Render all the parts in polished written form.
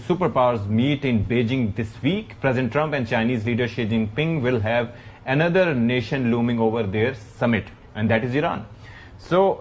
superpowers meet in Beijing this week, President Trump and Chinese leader Xi Jinping will have another nation looming over their summit, and that is Iran. So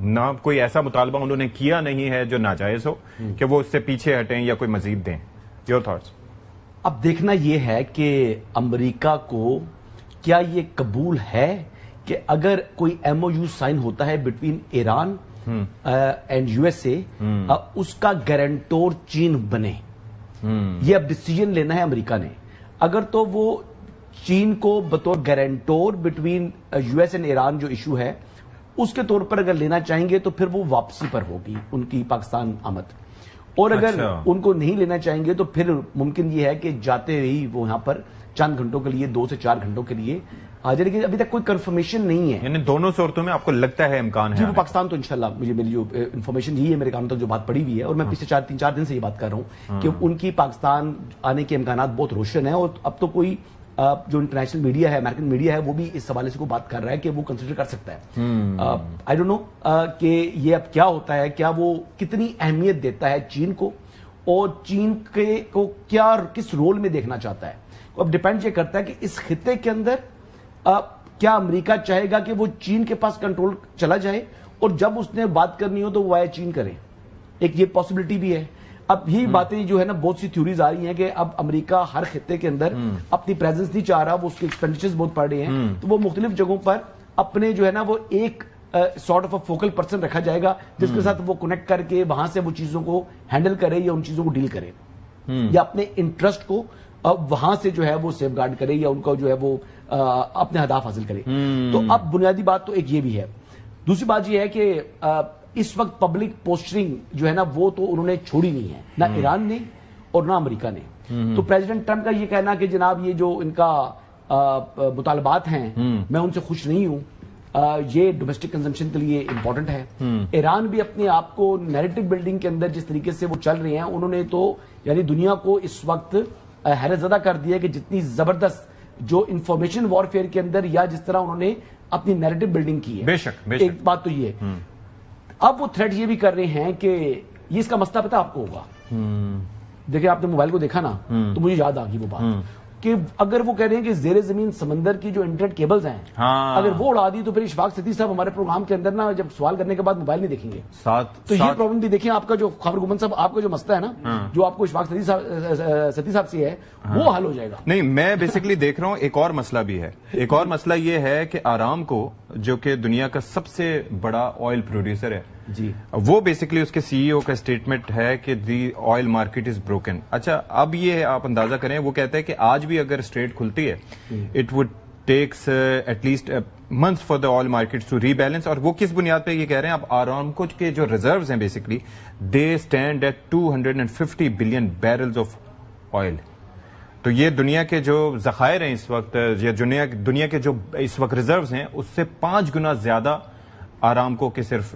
نہ کوئی ایسا مطالبہ انہوں نے کیا نہیں ہے جو ناجائز ہو کہ وہ اس سے پیچھے ہٹیں یا کوئی مزید دیں. Your thoughts? اب دیکھنا یہ ہے کہ امریکہ کو کیا یہ قبول ہے کہ اگر کوئی ایم او یو سائن ہوتا ہے between Iran and U S A, اس کا گارنٹور چین بنے. یہ اب ڈیسیجن لینا ہے امریکہ نے. اگر تو وہ چین کو بطور guarantor between U S and Iran جو ایشو ہے اس کے طور پر اگر لینا چاہیں گے تو پھر وہ واپسی پر ہوگی ان کی پاکستان آمد. اور اگر ان کو نہیں لینا چاہیں گے تو پھر ممکن یہ ہے کہ جاتے ہی وہ یہاں پر چند گھنٹوں کے لیے 2 سے 4 گھنٹوں کے لیے آ جائے. لیکن ابھی تک کوئی کنفرمیشن نہیں ہے. یعنی دونوں صورتوں میں آپ کو لگتا ہے امکان ہے؟ جی, وہ پاکستان تو انشاءاللہ مجھے میری جو انفارمیشن یہی ہے, میرے کانوں تک جو بات پڑی ہوئی ہے, اور میں پچھلے 3-4 دن سے یہ بات کر رہا ہوں کہ ان کی پاکستان آنے کے امکانات بہت روشن ہیں. اور اب تو کوئی جو انٹرنیشنل میڈیا ہے, امریکن میڈیا ہے, وہ بھی اس حوالے سے کوئی بات کر رہا ہے کہ وہ کنسیڈر کر سکتا ہے. آئی ڈونٹ نو کہ یہ اب کیا ہوتا ہے, کیا وہ کتنی اہمیت دیتا ہے چین کو, اور چین کو کیا کس رول میں دیکھنا چاہتا ہے. اب ڈیپینڈ یہ کرتا ہے کہ اس خطے کے اندر کیا امریکہ چاہے گا کہ وہ چین کے پاس کنٹرول چلا جائے, اور جب اس نے بات کرنی ہو تو وہ آئے چین کرے. ایک یہ پاسبلٹی بھی ہے. اب یہی باتیں جو ہے نا, بہت سی تھیوریز آ رہی ہیں کہ اب امریکہ ہر خطے کے اندر اپنی پریزنس نہیں چاہ رہا, وہ اس کے ایکسپینڈیچرز بہت پڑ رہے ہیں, تو وہ مختلف جگہوں پر اپنے جو ہے نا وہ ایک sort of a focal person رکھا جائے گا جس کے ساتھ وہ کنیکٹ کر کے وہاں سے وہ چیزوں کو ہینڈل کرے یا ان چیزوں کو ڈیل کرے, یا اپنے انٹرسٹ کو وہاں سے جو ہے وہ سیف گارڈ کرے, یا ان کا جو ہے وہ اپنے ہدف حاصل کرے. تو اب بنیادی بات تو ایک یہ بھی ہے. دوسری بات یہ ہے کہ اس وقت پبلک پوسچرنگ جو ہے نا وہ تو انہوں نے چھوڑی نہیں ہے, نہ ایران نے اور نہ امریکہ نے. تو پریزیڈنٹ ٹرمپ کا یہ کہنا کہ جناب یہ جو ان کا مطالبات ہیں میں ان سے خوش نہیں ہوں, یہ ڈومیسٹک کنزمپشن کے لیے امپورٹنٹ ہے. ایران بھی اپنے آپ کو نیریٹو بلڈنگ کے اندر جس طریقے سے وہ چل رہے ہیں, انہوں نے تو یعنی دنیا کو اس وقت حیرت زدہ کر دیا کہ جتنی زبردست جو انفارمیشن وارفیئر کے اندر یا جس طرح انہوں نے اپنی نیریٹو بلڈنگ کی ہے. بے شک ایک بات تو یہ ہے. اب وہ تھریٹ یہ بھی کر رہے ہیں کہ یہ اس کا مسئلہ پتہ آپ کو ہوگا, دیکھیں آپ نے موبائل کو دیکھا نا تو مجھے یاد آ گئی وہ بات کہ اگر وہ کہہ رہے ہیں کہ زیر زمین سمندر کی جو انٹرنیٹ کیبلز ہیں اگر وہ اڑا دی تو پھر اشفاق صدیق صاحب ہمارے پروگرام کے اندر نا جب سوال کرنے کے بعد موبائل نہیں دیکھیں گے تو یہ پرابلم بھی دیکھیں. آپ کا جو خبر گمن صاحب آپ کا جو مسئلہ ہے نا جو آپ کو اشفاق صدیق صاحب سے ہے وہ حل ہو جائے گا. نہیں, میں بیسیکلی دیکھ رہا ہوں ایک اور مسئلہ بھی ہے. ایک اور مسئلہ یہ ہے کہ آرامکو جو کہ دنیا کا سب سے بڑا آئل پروڈیوسر ہے, جی, وہ بیسکلی اس کے سی ای او کا اسٹیٹمنٹ ہے کہ دی آئل مارکیٹ از بروکن. اچھا, اب یہ آپ اندازہ کریں, وہ کہتے ہیں کہ آج بھی اگر اسٹریٹ کھلتی ہے it would take at least months for the oil market to rebalance. اور وہ کس بنیاد پہ یہ کہہ رہے ہیں, اب آرامکو کے جو ریزروز ہیں basically they stand at 250 billion barrels of oil. تو یہ دنیا کے جو ذخائر ہیں اس وقت, یا دنیا کے جو اس وقت ریزروز ہیں اس سے 5 گنا زیادہ آرامکو کے صرف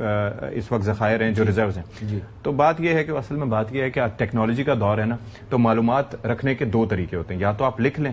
اس وقت ذخائر ہیں جو ریزروز ہیں. تو بات یہ ہے کہ اصل میں بات یہ ہے کہ ٹیکنالوجی کا دور ہے نا, تو معلومات رکھنے کے 2 طریقے ہوتے ہیں, یا تو آپ لکھ لیں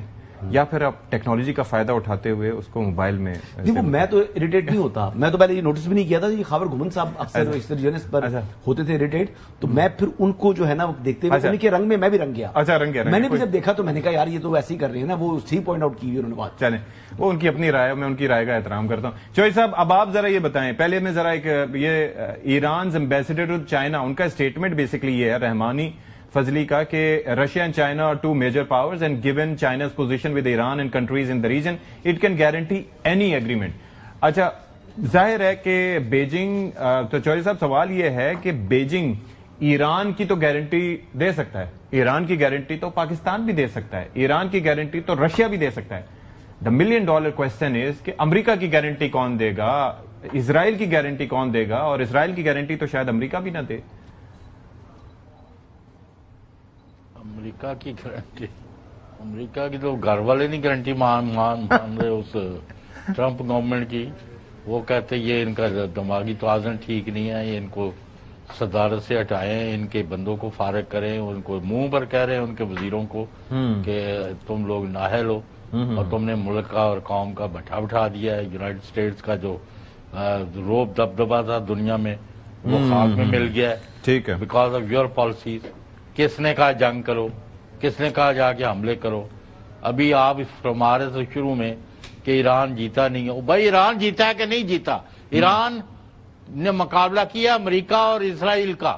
یا پھر آپ ٹیکنالوجی کا فائدہ اٹھاتے ہوئے اس کو موبائل میں. وہ میں تو اریٹیٹ نہیں ہوتا, میں تو پہلے یہ نوٹس بھی نہیں کیا تھا. یہ خاور گھمن صاحب اکثر اس جرنلسٹ پر ہوتے تھے اریٹیٹ, تو میں پھر ان کو جو ہے نا دیکھتے ہوئے ان کے رنگ میں بھی رنگ گیا. اچھا, رنگ گیا. میں نے بھی جب دیکھا تو میں نے کہا یار یہ تو ایسے ہی کر رہے ہیں نا, وہ صحیح پوائنٹ آؤٹ کی ہوئی انہوں نے بات. چلیں, وہ ان کی اپنی رائے, میں ان کی رائے کا احترام کرتا ہوں. چوہدری صاحب, اب آپ ذرا یہ بتائیں, پہلے میں ذرا ایک یہ ایرانز ایمبیسڈر ٹو چائنا, ان کا اسٹیٹمنٹ بیسکلی یہ ہے رحمانی فضلی کا کہ Russia and China are 2 major powers and given China's position with Iran and countries in the region it can guarantee any agreement. اچھا, ظاہر ہے کہ بیجنگ, تو چوہدری صاحب سوال یہ ہے کہ بیجنگ ایران کی تو گارنٹی دے سکتا ہے, ایران کی گارنٹی تو پاکستان بھی دے سکتا ہے, ایران کی گارنٹی تو رشیا بھی دے سکتا ہے. دا $1 million کوسچن از کہ امریکہ کی گارنٹی کون دے گا, اسرائیل کی گارنٹی کون دے گا, اور اسرائیل کی گارنٹی تو شاید امریکہ بھی نہ دے. امریکہ کی گارنٹی, امریکہ کی تو گھر والے نہیں گارنٹی مان رہے اس ٹرمپ گورنمنٹ کی. وہ کہتے یہ ان کا دماغی توازن ٹھیک نہیں ہے, یہ ان کو صدارت سے ہٹائیں, ان کے بندوں کو فارغ کریں. ان کو منہ پر کہہ رہے ہیں ان کے وزیروں کو کہ تم لوگ نااہل ہو اور تم نے ملک کا اور قوم کا بٹھا بٹھا دیا ہے. یونائٹڈ اسٹیٹس کا جو روب دبدبا تھا دنیا میں وہ خاک میں مل گیا ہے. ٹھیک ہے, بیکاز آف یور پالیسیز. کس نے کہا جنگ کرو, کس نے کہا جا کے حملے کرو. ابھی آپ فرما رہے تھے شروع میں کہ ایران جیتا نہیں ہے. بھائی ایران جیتا ہے کہ نہیں جیتا؟ ایران نے مقابلہ کیا امریکہ اور اسرائیل کا,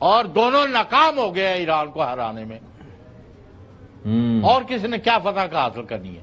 اور دونوں ناکام ہو گئے ایران کو ہرانے میں. اور کسی نے کیا فتح کا حاصل کرنی ہے؟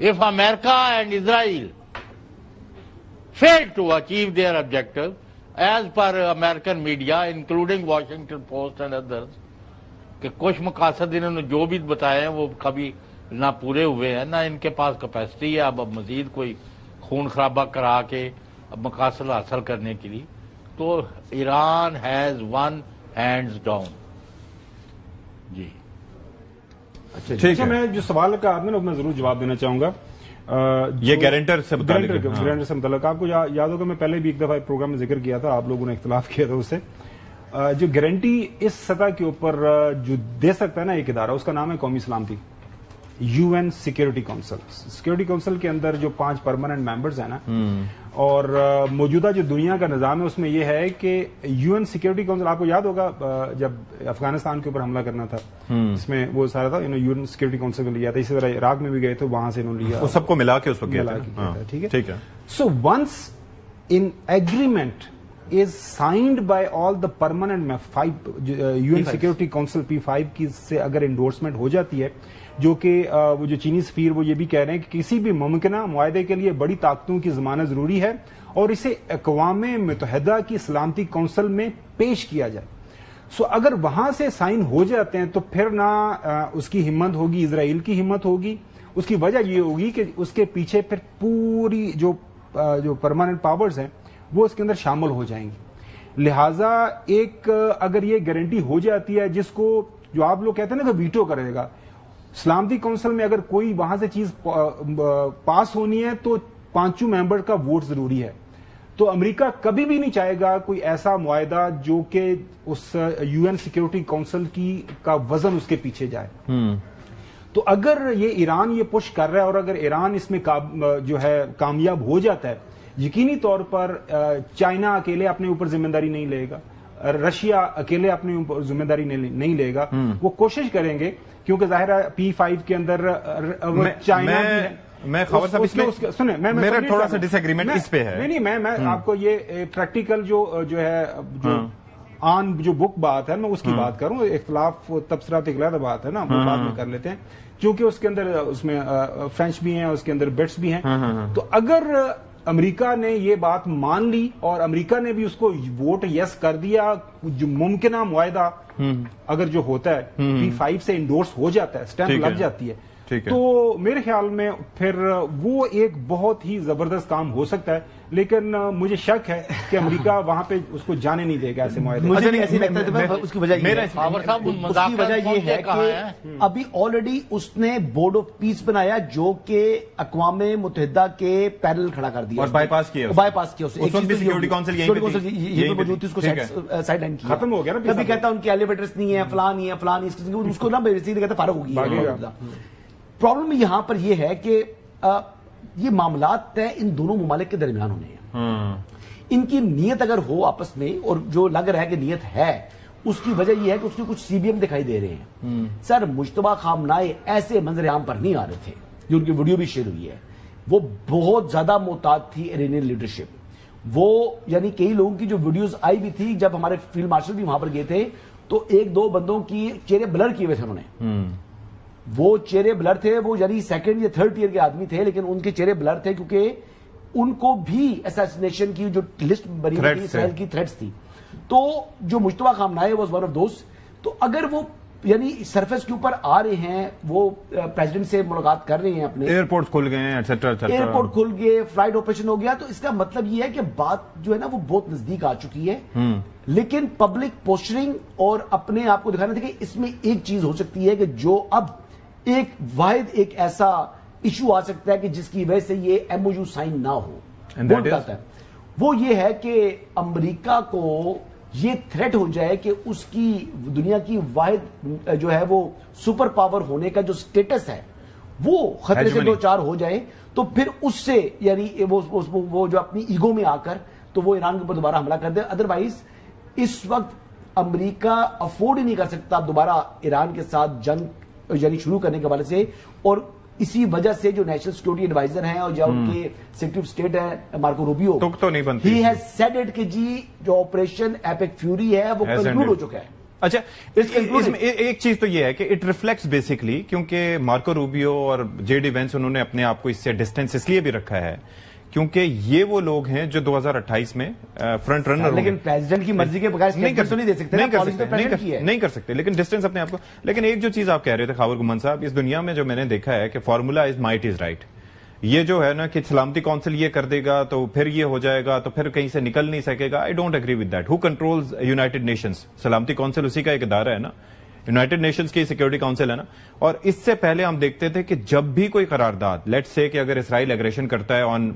If America and Israel failed to achieve their objective, as per American media, including Washington Post and others, کہ کچھ مقاصد انہوں نے جو بھی بتائے ہیں وہ کبھی نہ پورے ہوئے ہیں, نہ ان کے پاس کیپیسٹی ہے اب مزید کوئی خون خرابہ کرا کے اب مقاصد حاصل کرنے کے لیے, تو Iran has won hands down. جی ٹھیک ہے. میں جو سوال کا آپ نے میں ضرور جواب دینا چاہوں گا. یہ گارنٹر سے متعلق ہے. گرینٹر سے متعلق آپ کو یاد ہوگا میں پہلے بھی ایک دفعہ پروگرام میں ذکر کیا تھا, آپ لوگوں نے اختلاف کیا تھا اس سے. جو گارنٹی اس سطح کے اوپر جو دے سکتا ہے نا ایک ادارہ, اس کا نام ہے قومی سلامتی, U N security council. Security council کے اندر جو 5 پرماننٹ ممبرز ہیں نا, اور موجودہ جو دنیا کا نظام ہے اس میں یہ ہے کہ یو این سیکورٹی کونسل, آپ کو یاد ہوگا جب افغانستان کے اوپر حملہ کرنا تھا اس میں وہ سارا تھا یو این سیکورٹی کونسل کو لیا تھا. اسی طرح عراق میں بھی گئے تھے, وہاں سے انہوں نے لیا, وہ سب کو ملا کے اس وقت ٹھیک ہے. So once an agreement is signed by all the permanent 5 UN Security Council P5 کی سے اگر انڈورسمنٹ ہو جاتی ہے, جو کہ وہ جو چینی سفیر وہ یہ بھی کہہ رہے ہیں کہ کسی بھی ممکنہ معاہدے کے لیے بڑی طاقتوں کی ضمانت ضروری ہے اور اسے اقوام متحدہ کی سلامتی کونسل میں پیش کیا جائے. سو اگر وہاں سے سائن ہو جاتے ہیں تو پھر نہ اس کی ہمت ہوگی, اسرائیل کی ہمت ہوگی. اس کی وجہ یہ ہوگی کہ اس کے پیچھے پھر پوری جو پرماننٹ پاورز ہیں وہ اس کے اندر شامل ہو جائیں گی. لہذا ایک اگر یہ گارنٹی ہو جاتی ہے, جس کو جو آپ لوگ کہتے ہیں نا کہ ویٹو کرے گا, سلامتی کونسل میں اگر کوئی وہاں سے چیز پاس ہونی ہے تو 5 ممبر کا ووٹ ضروری ہے. تو امریکہ کبھی بھی نہیں چاہے گا کوئی ایسا معاہدہ جو کہ اس یو این سیکورٹی کونسل کا وزن اس کے پیچھے جائے. تو اگر یہ ایران یہ پش کر رہا ہے اور اگر ایران اس میں جو ہے کامیاب ہو جاتا ہے, یقینی طور پر چائنا اکیلے اپنے اوپر ذمہ داری نہیں لے گا, رشیا اکیلے اپنے اوپر ذمہ داری نہیں لے گا. وہ کوشش کریں گے کیونکہ ظاہر ہے P5 کے اندر چائنا بھی ہے. میں خبر صاحب اس میں سنیں, میرا تھوڑا سا ڈس ایگریمنٹ اس پہ ہے. نہیں میں آپ کو یہ پریکٹیکل جو ہے آن جو بک بات ہے میں اس کی بات کروں. اختلاف تبصرات اخلاق بات ہے نا, ہم بعد میں کر لیتے ہیں کیونکہ اس کے اندر اس میں فرینچ بھی ہیں, اس کے اندر بٹس بھی ہیں. تو اگر امریکہ نے یہ بات مان لی اور امریکہ نے بھی اس کو ووٹ یس کر دیا, جو ممکنہ معاہدہ اگر جو ہوتا ہے P5 سے انڈورس ہو جاتا ہے, اسٹیمپ لگ جاتی ہے, تو میرے خیال میں پھر وہ ایک بہت ہی زبردست کام ہو سکتا ہے. لیکن مجھے شک ہے کہ امریکہ وہاں پہ اس کو جانے نہیں دے گا ایسے معاہدے. مجھے نہیں ایسی لگتا ہے. اس کی وجہ یہ ہے کہ ابھی آلریڈی اس نے بورڈ آف پیس بنایا جو کہ اقوام متحدہ کے پیرل کھڑا کر دیا اور بائی پاس کیا سیکورٹی کونسل یہ موجود تھی, اس کو سائڈ لائن کیا, ختم ہو گیا نا. کبھی کہتا ان کے ایلیویٹرز نہیں ہیں, فلان نہیں ہے, فلان اس کو نا بیسیکلی کہتا فارغ ہوگی. پرابلم یہاں پر یہ ہے کہ یہ معاملات طے ان دونوں ممالک کے درمیان ہونے ہیں. ان کی نیت اگر ہو آپس میں, اور جو لگ رہا ہے کہ نیت ہے, اس کی وجہ یہ ہے کہ اس کے کچھ CBM دکھائی دے رہے ہیں. سر مجتبیٰ خامنۂ ایسے منظر عام پر نہیں آ رہے تھے, جو ان کی ویڈیو بھی شیئر ہوئی ہے. وہ بہت زیادہ محتاط تھی ایرانین لیڈرشپ. وہ یعنی کئی لوگوں کی جو ویڈیوز آئی بھی تھی, جب ہمارے فیلڈ مارشل بھی وہاں پر گئے تھے تو 1-2 بندوں کی چہرے بلر کیے ہوئے تھے انہوں نے. وہ چہرے بلر تھے, وہ یعنی 2nd یا 3rd ٹیئر کے آدمی تھے, لیکن ان کے چہرے بلر تھے کیونکہ ان کو بھی اساسینیشن کی جو لسٹ بنی ہوئی تھی, اسرائیل کی تھریٹس تھی. تو جو Mojtaba Khamenei was one of those. تو اگر وہ یعنی سرفیس کے اوپر آ رہے ہیں, وہ پریزیڈنٹ سے ملاقات کر رہے ہیں, اپنے ایئرپورٹ کھل گئے ہیں, ایئرپورٹ کھل گئے, فلائٹ آپریشن ہو گیا, تو اس کا مطلب یہ ہے کہ بات جو ہے نا وہ بہت نزدیک آ چکی ہے. لیکن پبلک پوسچرنگ اور اپنے آپ کو دکھانا تھا کہ اس میں ایک چیز ہو سکتی ہے کہ جو اب ایک واحد ایک ایسا ایشو آ سکتا ہے کہ جس کی وجہ سے یہ MOU سائن نہ ہو. وہ یہ ہے کہ امریکہ کو یہ تھریٹ ہو جائے کہ اس کی دنیا کی واحد جو ہے وہ سپر پاور ہونے کا جو سٹیٹس ہے وہ خطرے سے 2-4 ہو جائے, تو پھر اس سے یعنی وہ جو اپنی ایگو میں آ کر تو وہ ایران کے اوپر دوبارہ حملہ کر دے. ادروائز اس وقت امریکہ افورڈ ہی نہیں کر سکتا دوبارہ ایران کے ساتھ جنگ یعنی شروع کرنے کے حوالے سے. اور اسی وجہ سے جو نیشنل سیکورٹی ایڈوائزر ہیں اور جو ان کے سیکریٹری آف اسٹیٹ ہے مارکو روبیو، تو نہیں بنتی، ہی ہیز سیڈ اٹ کہ جی جو آپریشن ایپک فیوری ہے وہ کنکلوڈ ہو چکا ہے. اچھا، اس میں ایک چیز تو یہ ہے کہ اٹ ریفلیکٹس بیسکلی، کیونکہ مارکو روبیو اور جے ڈی وینس انہوں نے اپنے آپ کو اس سے ڈسٹینس اس لیے بھی رکھا ہے کیونکہ یہ وہ لوگ ہیں جو 2028 میں فرنٹ رنر، لیکن پریزیڈنٹ کی مرضی کے بغیر نہیں دے سکتے، نہیں کر سکتے، لیکن ڈسٹینس اپنے آپ کو. لیکن ایک جو چیز آپ کہہ رہے تھے خاور گمان صاحب، اس دنیا میں جو میں نے دیکھا ہے کہ formula is might is right. یہ جو ہے نا کہ سلامتی کونسل یہ کر دے گا تو پھر یہ ہو جائے گا تو پھر کہیں سے نکل نہیں سکے گا. I don't agree with that. Who controls United Nations? سلامتی کونسل اسی کا ایک ادارہ ہے نا، یونائٹڈ نیشنز کی سیکورٹی کونسل ہے نا. اور اس سے پہلے ہم دیکھتے تھے کہ جب بھی کوئی قرارداد، لیٹس سے کہ اگر اسرائیل ایگریشن کرتا ہے آن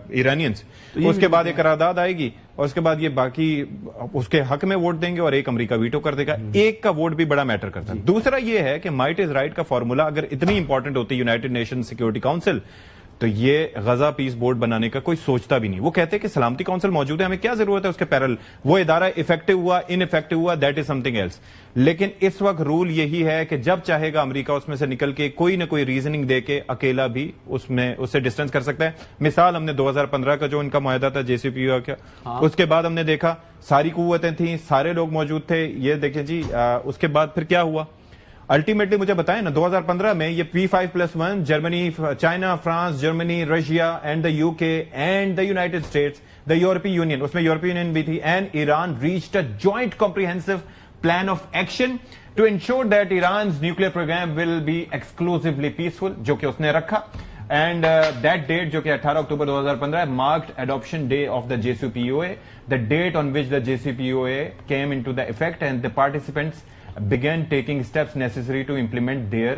ایرانینز، اس کے بعد ایک قرارداد آئے گی اور اس کے بعد یہ باقی اس کے حق میں ووٹ دیں گے اور ایک امریکہ ویٹو کر دے گا. ایک کا ووٹ بھی بڑا میٹر کرتا ہے. دوسرا یہ ہے کہ مائٹ از رائٹ کا فارمولا اگر اتنی امپورٹنٹ ہوتی یونائٹڈ نیشن سیکورٹی کونسل تو یہ غزہ پیس بورڈ بنانے کا کوئی سوچتا بھی نہیں. وہ کہتے ہیں کہ سلامتی کونسل موجود ہے، ہمیں کیا ضرورت ہے اس کے پیرل. وہ ادارہ افیکٹو ہوا ان افیکٹو ہوا that is something else. لیکن اس وقت رول یہی ہے کہ جب چاہے گا امریکہ اس میں سے نکل کے کوئی نہ کوئی ریزننگ دے کے اکیلا بھی اس سے ڈسٹینس کر سکتا ہے. مثال ہم نے 2015 کا جو ان کا معاہدہ تھا جے سی پی یو کا، اس کے بعد ہم نے دیکھا ساری قوتیں تھیں، سارے لوگ موجود تھے. یہ دیکھیں جی اس کے بعد پھر کیا ہوا الٹیمیٹلی مجھے بتائیں نا. 2015 میں یہ P5+1 Germany, China, France, Germany, Russia and the U K and the United States, the European Union, اس میں یورپی یونین بھی تھی، and Iran reached a joint comprehensive plan of action to ensure that Iran's nuclear programme will be exclusively peaceful, جو کہ اس نے رکھا. And that date جو کہ 18 اکتوبر 2015 marked adaption day of the JCPOA, the date on which the JCPOA came into the effect and the participants began taking steps necessary to implement their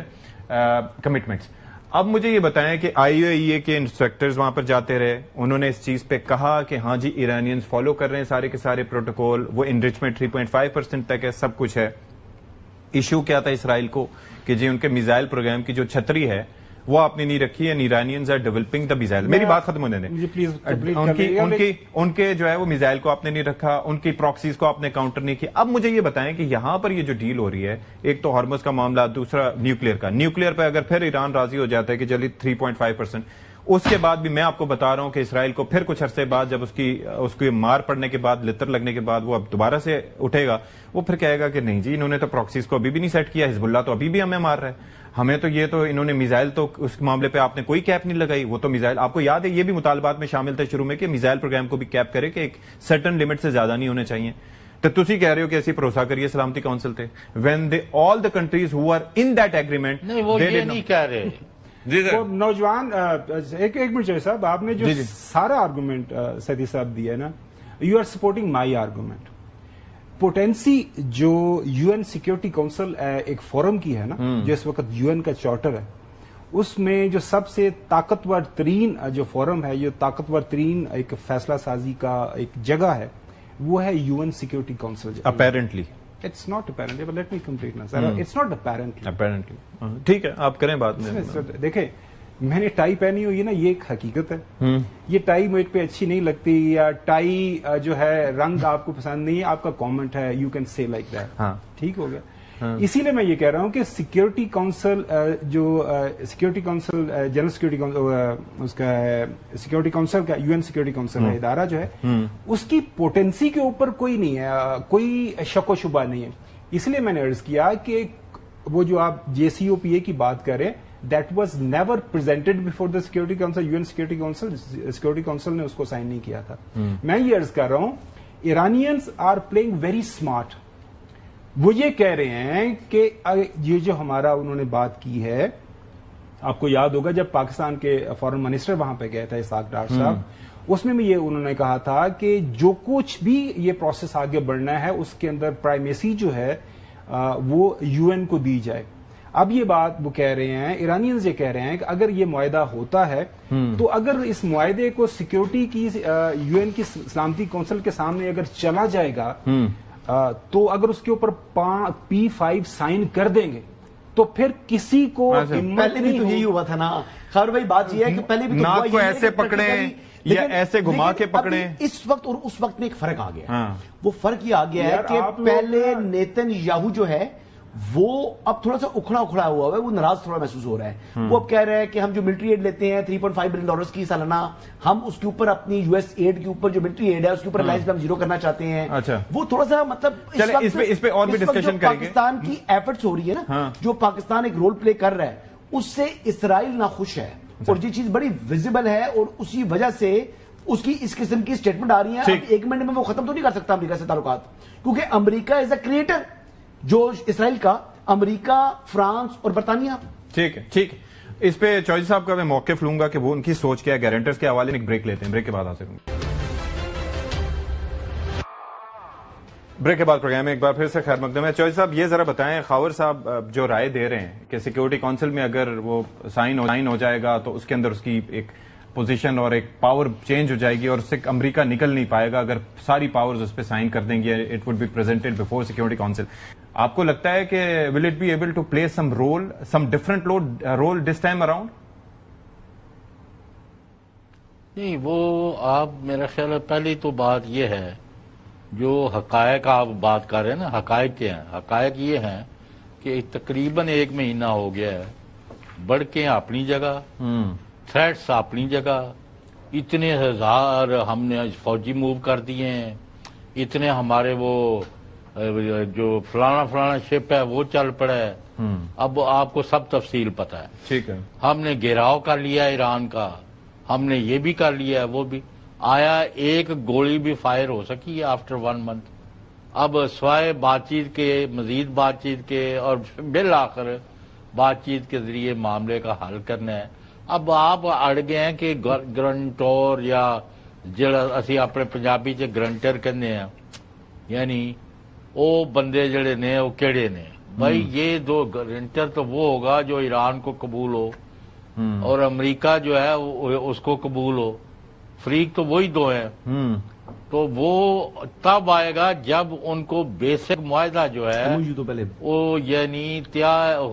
commitments. اب مجھے یہ بتائیں کہ IAEA کے inspectors وہاں پر جاتے رہے، انہوں نے اس چیز پہ کہا کہ ہاں جی ایرانینز فالو کر رہے ہیں سارے کے سارے پروٹوکول، وہ انریچمنٹ 3.5% تک ہے، سب کچھ ہے. ایشو کیا تھا اسرائیل کو کہ جی ان کے میزائل پروگرام کی جو چھتری ہے وہ آپ نے نہیں رکھی ہے. ایرانینز آر ڈیولپنگ دا میزائل. میری بات ختم ہونے دیں. ان کے جو ہے وہ میزائل کو آپ نے نہیں رکھا، ان کی پراکسیز کو آپ نے کاؤنٹر نہیں کیا. اب مجھے یہ بتائیں کہ یہاں پر یہ جو ڈیل ہو رہی ہے، ایک تو ہارمز کا معاملہ، دوسرا نیوکلیئر کا. نیوکلیئر پہ اگر پھر ایران راضی ہو جاتا ہے کہ چلیے 3.5%، اس کے بعد بھی میں آپ کو بتا رہا ہوں کہ اسرائیل کو پھر کچھ عرصے بعد جب اس کی مار پڑنے کے بعد، لتر لگنے کے بعد وہ اب دوبارہ سے اٹھے گا، وہ پھر کہے گا کہ نہیں جی انہوں نے تو پراکسیز کو ابھی بھی نہیں سیٹ کیا، حزب اللہ تو ابھی بھی ہمیں مار رہا ہے، ہمیں تو یہ تو انہوں نے میزائل تو اس معاملے پہ آپ نے کوئی کیپ نہیں لگائی. وہ تو میزائل آپ کو یاد ہے یہ بھی مطالبات میں شامل تھا شروع میں کہ میزائل پروگرام کو بھی کیپ کرے کہ ایک سرٹن لمٹ سے زیادہ نہیں ہونے چاہیے. تو تسی کہہ رہے ہو کہ ایسی بھروسہ کریے سلامتی کونسل تھے when all the countries who are in that agreement. نہیں وہ یہ نہیں کہہ رہے. جی سر نوجوان ایک منٹ چاہیے صاحب، آپ نے جو سارا آرگومنٹ سیدی صاحب دیا ہے نا، you are supporting my argument. Potency جو UN سیکورٹی کونسل ایک فورم کی ہے نا، جو اس وقت UN کا چارٹر ہے، اس میں جو سب سے طاقتور ترین جو فورم ہے، جو طاقتور ترین ایک فیصلہ سازی کا ایک جگہ ہے، وہ ہے UN security council. Apparently It's not apparently, but let me complete now, sir. It's not apparently. Apparently. ٹھیک ہے آپ کریں بات میں. دیکھیں میں نے ٹائی پہنی ہوئی ہے نا، یہ ایک حقیقت ہے. یہ ٹائی مجھ پہ اچھی نہیں لگتی، یا ٹائی جو ہے رنگ آپ کو پسند نہیں ہے، آپ کا کامنٹ ہے، you can say like that. ٹھیک ہو گیا. اسی لیے میں یہ کہہ رہا ہوں کہ سیکورٹی کونسل جو security council general security council اس کا سیکورٹی کونسل کا UN سیکورٹی کونسل کا ادارہ جو ہے، اس کی پوٹینسی کے اوپر کوئی نہیں ہے، کوئی شک و شبہ نہیں ہے. اس لیے میں نے عرض کیا کہ وہ جو آپ JCPOA کی بات کریں، that was never presented before the security council. UN security council, security council نے اس کو سائن نہیں کیا تھا. میں یہ عرض کر رہا ہوں ایرانینز آر پلئنگ ویری اسمارٹ. وہ یہ کہہ رہے ہیں کہ یہ جو ہمارا انہوں نے بات کی ہے، آپ کو یاد ہوگا جب پاکستان کے فارن منسٹر وہاں پہ گئے تھے اسحاق ڈار صاحب، اس میں بھی یہ انہوں نے کہا تھا کہ جو کچھ بھی یہ پروسیس آگے بڑھنا ہے اس کے اندر پرائمیسی جو ہے وہ UN کو دی جائے. اب یہ بات وہ کہہ رہے ہیں، ایرانینز یہ کہہ رہے ہیں کہ اگر یہ معاہدہ ہوتا ہے تو اگر اس معاہدے کو سیکورٹی کی UN کی سلامتی کونسل کے سامنے اگر چلا جائے گا تو اگر اس کے اوپر P5 سائن کر دیں گے تو پھر کسی کو پہلے بھی تو یہی ہوا تھا نا. خیر بھائی بات یہ ہے کہ پہلے بھی ناک کو ایسے پکڑیں یا ایسے گھما کے پکڑیں. اس وقت اور اس وقت میں ایک فرق آ گیا. وہ فرق یہ آ گیا ہے کہ پہلے نیتن یاہو جو ہے وہ اب تھوڑا سا اکھڑا اکھڑا ہوا ہے, وہ ناراض تھوڑا محسوس ہو رہا ہے. وہ اب کہہ رہے ہیں کہ ہم جو ملٹری ایڈ لیتے ہیں $3.5 بلین کی سالانہ, ہم اس کے اوپر اپنی یو ایس ایڈ کے اوپر جو ملٹری ایڈ ہے اس کے اوپر الائنس ہم زیرو کرنا چاہتے ہیں. وہ تھوڑا سا مطلب اس پہ اور بھی ڈسکشن کریں گے. پاکستان کی ایفرٹس ہو رہی ہے نا, جو پاکستان ایک رول پلے کر رہا ہے, اس سے اسرائیل ناخوش ہے اور یہ چیز بڑی ویزیبل ہے, اور اسی وجہ سے اس کی اس قسم کی اسٹیٹمنٹ آ رہی ہے. ایک منٹ میں وہ ختم تو نہیں کر سکتا امریکہ سے تعلقات, کیونکہ امریکہ از اے کریٹر جو اسرائیل کا, امریکہ, فرانس اور برطانیہ. ٹھیک ہے. اس پہ چوہدری صاحب کا میں موقف لوں گا کہ وہ ان کی سوچ کیا ہے گارنٹرز کے حوالے. ایک بریک لیتے ہیں, بریک کے بعد حاصل ہوں گے. بریک کے بعد پروگرام میں ایک بار پھر سے خیر مقدم ہے. چوہدری صاحب یہ ذرا بتائیں, خاور صاحب جو رائے دے رہے ہیں کہ سیکورٹی کونسل میں اگر وہ سائن ہو جائے گا تو اس کے اندر اس کی ایک پوزیشن اور ایک پاور چینج ہو جائے گی اور اس سے امریکہ نکل نہیں پائے گا اگر ساری پاورز اس پہ سائن کر دیں گے. It would be presented before security council. آپ کو لگتا ہے کہ will it be able to play some different role this time around? نہیں, وہ آپ میرا خیال ہے پہلی تو بات یہ ہے, جو حقائق آپ بات کر رہے ہیں نا, حقائق کیا ہیں؟ حقائق یہ ہیں کہ تقریباً 1 مہینہ ہو گیا ہے, بڑکیں اپنی جگہ, تھریٹس اپنی جگہ, اتنے ہزار ہم نے فوجی موو کر دیے ہیں, اتنے ہمارے وہ جو فلانا شپ ہے وہ چل پڑا ہے. اب آپ کو سب تفصیل پتا ہے. ٹھیک ہے. ہم نے گھیراؤ کر لیا ایران کا, ہم نے یہ بھی کر لیا ہے, وہ بھی. آیا ایک گولی بھی فائر ہو سکی ہے آفٹر 1 منتھ. اب سوائے بات چیت کے, مزید بات چیت کے, اور بالآخر بات چیت کے ذریعے معاملے کا حل کرنا ہے. اب آپ اڑ گئے ہیں کہ گرنٹور یا جڑا اسی اپنے پنجابی چ گرنٹر کہنے ہیں, یعنی وہ بندے جڑے نے وہ کیڑے نے بھائی. یہ 2 گرنٹر تو وہ ہوگا جو ایران کو قبول ہو اور امریکہ جو ہے اس کو قبول ہو. فریق تو وہی 2 ہیں. تو وہ تب آئے گا جب ان کو بیسک معاہدہ جو ہے وہ یعنی طے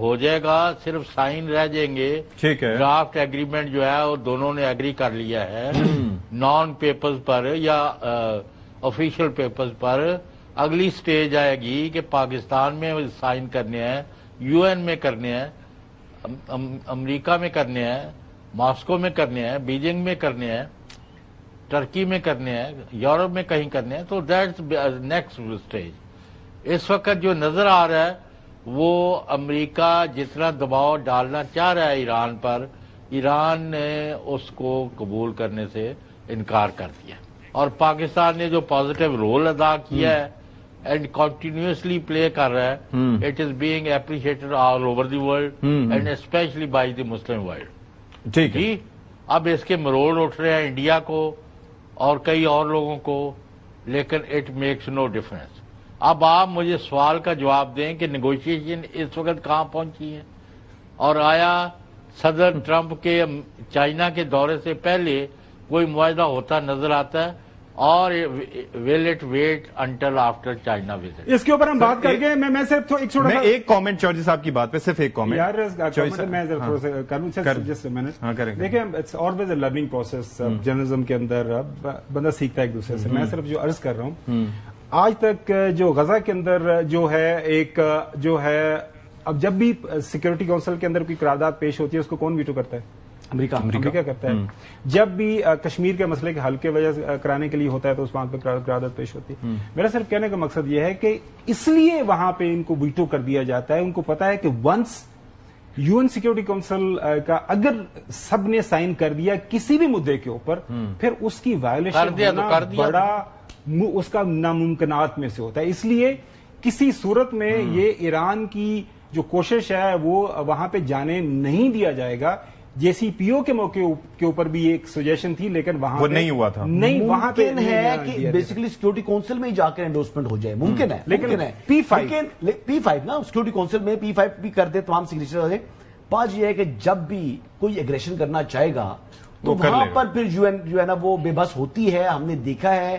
ہو جائے گا, صرف سائن رہ جائیں گے. ڈرافٹ ایگریمنٹ جو ہے وہ دونوں نے ایگری کر لیا ہے نان پیپرز پر یا آفیشیل پیپرز پر. اگلی سٹیج آئے گی کہ پاکستان میں سائن کرنے ہیں, یو این میں کرنے ہیں, امریکہ میں کرنے ہیں, ماسکو میں کرنے ہیں, بیجنگ میں کرنے ہیں, ٹرکی میں کرنے ہیں, یورپ میں کہیں کرنے ہیں. تو دیٹس نیکسٹ اسٹیج. اس وقت جو نظر آ رہا ہے وہ امریکہ جتنا دباؤ ڈالنا چاہ رہا ہے ایران پر, ایران نے اس کو قبول کرنے سے انکار کر دیا. اور پاکستان نے جو پازیٹیو رول ادا کیا ہے اینڈ کنٹینیوسلی پلے کر رہا ہے, it is being appreciated all over the world and especially by the Muslim world. ٹھیک ہے. اب اس کے مروڑ اٹھ رہے ہیں انڈیا کو اور کئی اور لوگوں کو, لیکن اٹ میکس نو ڈفرنس. اب آپ مجھے سوال کا جواب دیں کہ نیگوشیشن اس وقت کہاں پہنچی ہے, اور آیا صدر ٹرمپ کے چائنا کے دورے سے پہلے کوئی معاہدہ ہوتا نظر آتا ہے, اور will it wait until after China visit. اس کے اوپر ہم بات کر کے میں صرف ایک کامنٹ چوہدری صاحب کی بات پہ, صرف ایک کامنٹ یار میں تھوڑا سا کروں. دیکھیں it's always a learning process journalism کے اندر, بندہ سیکھتا ہے ایک دوسرے سے. میں صرف جو عرض کر رہا ہوں, آج تک جو غزہ کے اندر جو ہے ایک جو ہے, اب جب بھی سیکورٹی کونسل کے اندر کوئی قرارداد پیش ہوتی ہے اس کو کون ویٹو کرتا ہے؟ امریکہ کرتا ہے. جب بھی کشمیر کے مسئلے کے حل کے وجہ سے کرانے کے لیے ہوتا ہے تو اس بات پہ قرارداد پیش ہوتی ہے. میرا صرف کہنے کا مقصد یہ ہے کہ اس لیے وہاں پہ ان کو ویٹو کر دیا جاتا ہے. ان کو پتا ہے کہ once U N security council کا اگر سب نے سائن کر دیا کسی بھی مدعے کے اوپر, پھر اس کی وائلیشن ہونا بڑا اس کا ناممکنات میں سے ہوتا ہے. اس لیے کسی صورت میں یہ ایران کی جو کوشش ہے وہ وہاں پہ جانے نہیں دیا جائے گا. جے سی پی او کے موقع کے اوپر بھی ایک سجیشن تھی, لیکن وہاں نہیں ہوا تھا. نہیں, وہاں پہ ہے کہ بیسیکلی سیکورٹی کونسل میں جا کر انڈورسمنٹ ہو جائے, ممکن ہے, لیکن P5 نا سیکورٹی کونسل میں P5 بھی کر دے, تمام سگنیچر ہو جائے. بات یہ ہے کہ جب بھی کوئی ایگریشن کرنا چاہے گا تو وہاں پر پھر جو ہے نا وہ بے بس ہوتی ہے. ہم نے دیکھا ہے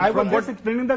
I was just explaining the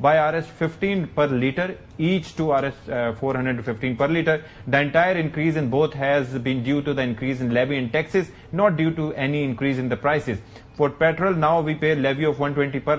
by Rs 15 per liter, each to Rs 415 per liter. The entire increase in both has been due to the increase in levy and taxes, not due to any increase in the prices. For petrol now we pay levy of 120 per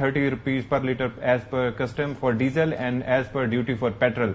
30 rupees per liter as per custom for diesel and as per duty for petrol.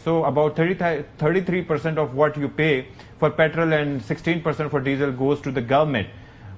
so about 33% of what you pay for petrol and 16% for diesel goes to the government.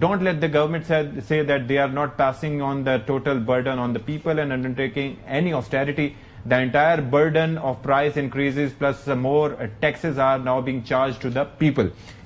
don't let the government say that they are not passing on the total burden on the people and undertaking any austerity. The entire burden of price increases plus more taxes are now being charged to the people.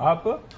آپ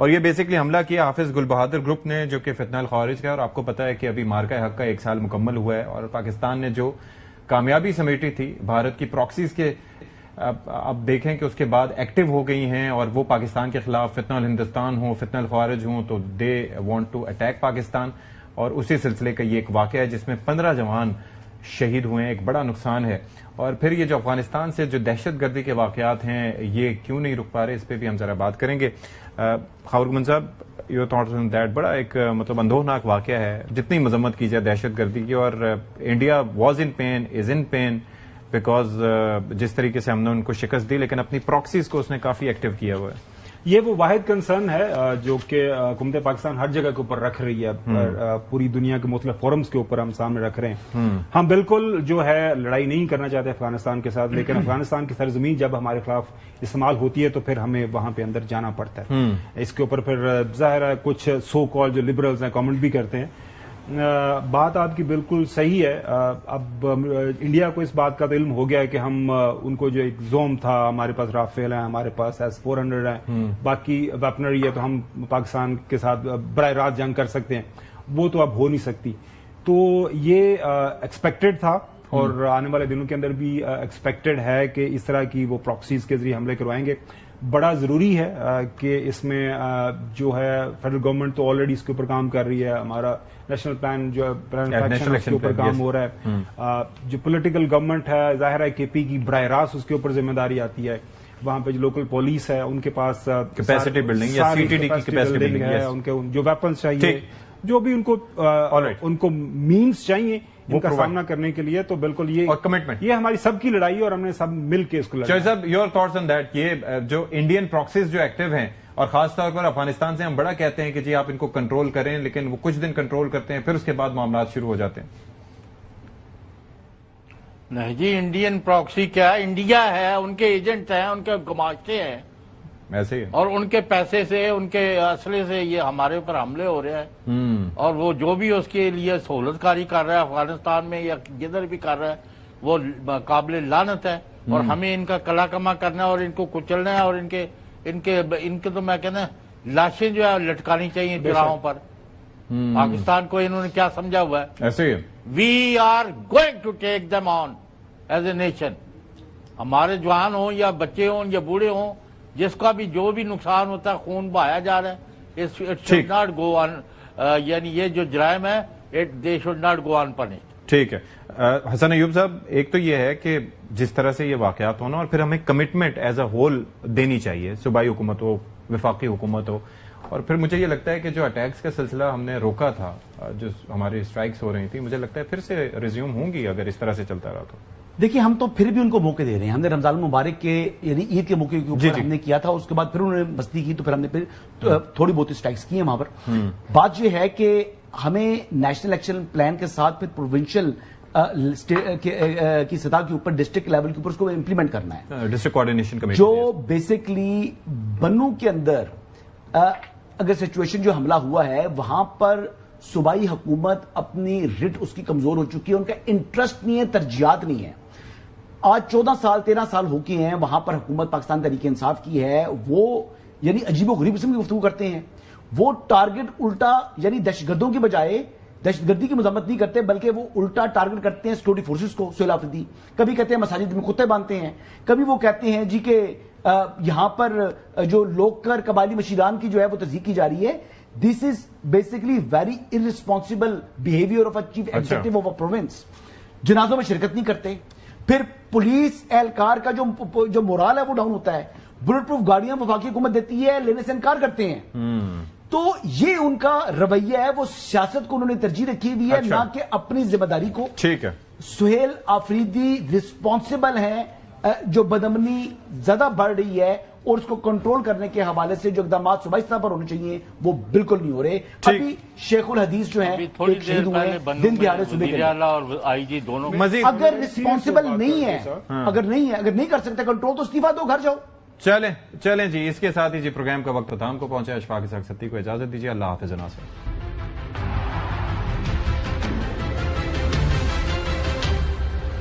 اور یہ basically حملہ کیا حافظ گل بہادر group نے جو کہ فتنہ الخوارج کا ہے، اور آپ کو پتا ہے کہ ابھی مارکہ حق کا 1 سال مکمل ہوا ہے، اور پاکستان نے جو کامیابی سمیٹی تھی بھارت کی پراکسیز کے، اب دیکھیں کہ اس کے بعد ایکٹیو ہو گئی ہیں، اور وہ پاکستان کے خلاف فتنہ الہندوستان ہوں، فتنہ الخوارج ہوں، تو they want to attack Pakistan. اور اسی سلسلے کا یہ ایک واقعہ ہے جس میں 15 جوان شہید ہوئے ہیں، ایک بڑا نقصان ہے. اور پھر یہ جو افغانستان سے جو دہشت گردی کے واقعات ہیں یہ کیوں نہیں رک پا رہے، اس پہ بھی ہم ذرا بات کریں گے. خاور گھمن صاحب، یور تھاٹس آن دیٹ؟ بڑا ایک مطلب اندوہناک واقعہ ہے، جتنی مذمت کی جائے دہشت گردی کی، اور India was in pain, is in pain, because جس طریقے سے ہم نے ان کو شکست دی، لیکن اپنی پراکسیز کو اس نے کافی ایکٹیو کیا ہوا ہے. یہ وہ واحد کنسرن ہے جو کہ حکومت پاکستان ہر جگہ کے اوپر رکھ رہی ہے، پوری دنیا کے مختلف فورمز کے اوپر ہم سامنے رکھ رہے ہیں. ہم بالکل جو ہے لڑائی نہیں کرنا چاہتے افغانستان کے ساتھ، لیکن افغانستان کی سرزمین جب ہمارے خلاف استعمال ہوتی ہے تو پھر ہمیں وہاں پہ اندر جانا پڑتا ہے. اس کے اوپر پھر ظاہر ہے کچھ سو کال جو لبرلز ہیں کامنٹ بھی کرتے ہیں. بات آپ کی بالکل صحیح ہے. اب انڈیا کو اس بات کا تو علم ہو گیا ہے کہ ہم ان کو جو ایک زوم تھا، ہمارے پاس رافیل ہیں، ہمارے پاس S-400 ہیں، باقی ویپنری ہے، تو ہم پاکستان کے ساتھ براہ راست جنگ کر سکتے ہیں. وہ تو اب ہو نہیں سکتی. تو یہ ایکسپیکٹڈ تھا، اور آنے والے دنوں کے اندر بھی ایکسپیکٹڈ ہے کہ اس طرح کی وہ پراکسیز کے ذریعے حملے کروائیں گے. بڑا ضروری ہے کہ اس میں جو ہے فیڈرل گورنمنٹ تو آلریڈی اس کے اوپر کام کر رہی ہے. ہمارا نیشنل پلان جو اس کے اوپر کام ہو رہا ہے. جو پولیٹیکل گورنمنٹ ہے، ظاہر ہے KP کی براہ راست اس کے اوپر ذمہ داری آتی ہے. وہاں پہ جو لوکل پولیس ہے ان کے پاس کیپیسٹی بلڈنگ یا CTD کی کیپیسٹی بلڈنگ ہے، ان کے جو ویپنس چاہیے، جو بھی ان کو مینز چاہیے ان کا سامنا کرنے کے لیے. تو بالکل یہ کمٹمنٹ، یہ ہماری سب کی لڑائی ہے، اور ہم نے سب مل کے اس کو لڑنا ہے. صاحب، یور تھاٹس آن دیٹ؟ یہ جو انڈین پراکسیز جو ایکٹیو ہیں، اور خاص طور پر افغانستان سے ہم بڑا کہتے ہیں کہ جی آپ ان کو کنٹرول کریں، لیکن وہ کچھ دن کنٹرول کرتے ہیں، پھر اس کے بعد معاملات شروع ہو جاتے ہیں. نہیں جی، انڈین پراکسی کیا ہے؟ انڈیا ہے، ان کے ایجنٹ ہیں، ان کے گماشتے ہیں، ایسے ہی، اور ان کے پیسے سے، ان کے اسلحے سے یہ ہمارے اوپر حملے ہو رہے ہیں. اور وہ جو بھی اس کے لیے سہولت کاری کر رہا ہے افغانستان میں یا جدھر بھی کر رہا ہے، وہ قابل لعنت ہے. اور ہمیں ان کا کلا کما کرنا ہے، اور ان کو کچلنا ہے، اور ان کے تو میں کہنا لاشیں جو ہے لٹکانی چاہیے چراہوں پر. پاکستان کو انہوں نے کیا سمجھا ہوا ہے؟ ایسے ہی. We are going to take them on as a nation. ہمارے جوان ہوں یا بچے ہوں یا بوڑھے ہوں، جس کا بھی جو بھی نقصان ہوتا ہے، خون بہایا جا رہا ہے، اٹ شوڈ ناٹ گو آن، یعنی یہ جو جرائم ہے they should not go on punished. ٹھیک ہے. حسن ایوب صاحب، ایک تو یہ ہے کہ جس طرح سے یہ واقعات ہونا، اور پھر ہمیں کمٹمنٹ ایز اے ہول دینی چاہیے، صوبائی حکومت ہو، وفاقی حکومت ہو. اور پھر مجھے یہ لگتا ہے کہ جو اٹیکس کا سلسلہ ہم نے روکا تھا، جو ہماری اسٹرائکس ہو رہی تھی، مجھے لگتا ہے پھر سے ریزیوم ہوں گی اگر اس طرح سے چلتا رہا تو. دیکھیے، ہم تو پھر بھی ان کو موقع دے رہے ہیں. ہم نے رمضان المبارک کے یعنی عید کے موقع کے اوپر ہم نے کیا تھا، اس کے بعد پھر انہوں نے مستی کی، تو پھر ہم نے پھر تھوڑی بہت اسٹرائکس کی ہیں وہاں پر. بات یہ ہے کہ ہمیں نیشنل ایکشن پلان کے ساتھ پھر پروونشل کی سطح کے اوپر، ڈسٹرکٹ لیول کے اوپر اس کو امپلیمنٹ کرنا ہے. ڈسٹرکٹ کوآرڈینیشن کمیٹی جو بیسکلی بنو کے اندر اگر سچویشن جو حملہ ہوا ہے وہاں پر صوبائی حکومت اپنی رٹ اس کی کمزور ہو چکی ہے، ان کا انٹرسٹ نہیں ہے، ترجیحات نہیں ہے. آج 14 سال 13 سال ہو کے ہیں وہاں پر حکومت پاکستان تحریک انصاف کی ہے، وہ یعنی عجیب و غریب قسم کی گفتگو کرتے ہیں. وہ ٹارگٹ الٹا یعنی دہشت گردوں کی بجائے دہشت گردی کی مذمت نہیں کرتے، بلکہ وہ الٹا ٹارگٹ کرتے ہیں سیکورٹی فورسز کو، سہیل آفریدی. کبھی کہتے ہیں مساجد میں کتے باندھتے ہیں، کبھی وہ کہتے ہیں جی کہ یہاں پر جو لوکل قبائلی مشیران کی جو ہے وہ تصدیق کی جا رہی ہے. This is basically very irresponsible behaviour of a chief executive of a province. جنازوں میں شرکت نہیں کرتے. پھر پولیس اہلکار کا جو مورال ہے وہ ڈاؤن ہوتا ہے. بلٹ پروف گاڑیاں وفاقی حکومت دیتی ہے، لینے سے انکار کرتے ہیں. تو یہ ان کا رویہ ہے، وہ سیاست کو انہوں نے ترجیح رکھی ہوئی ہے، نہ کہ اپنی ذمہ داری کو. ٹھیک ہے. سہیل آفریدی رسپانسبل ہیں. جو بدامنی زیادہ بڑھ رہی ہے اور اس کو کنٹرول کرنے کے حوالے سے جو اقدامات صوبائی سطح پر ہونے چاہیے وہ بالکل نہیں ہو رہے. ابھی شیخ الحدیث جو ہیں ایک شہید ہوئے ہیں دن دیہڑے صبح. اور آئی جی دونوں اگر رسپانسبل نہیں ہے، اگر نہیں کر سکتے کنٹرول، تو استعفیٰ دو، گھر جاؤ. چلیں جی، اس کے ساتھ ہی جی پروگرام کا وقت ختم کو پہنچا. اشفاق کے ساتھ ستی کو اجازت دیجیے. اللہ حافظ.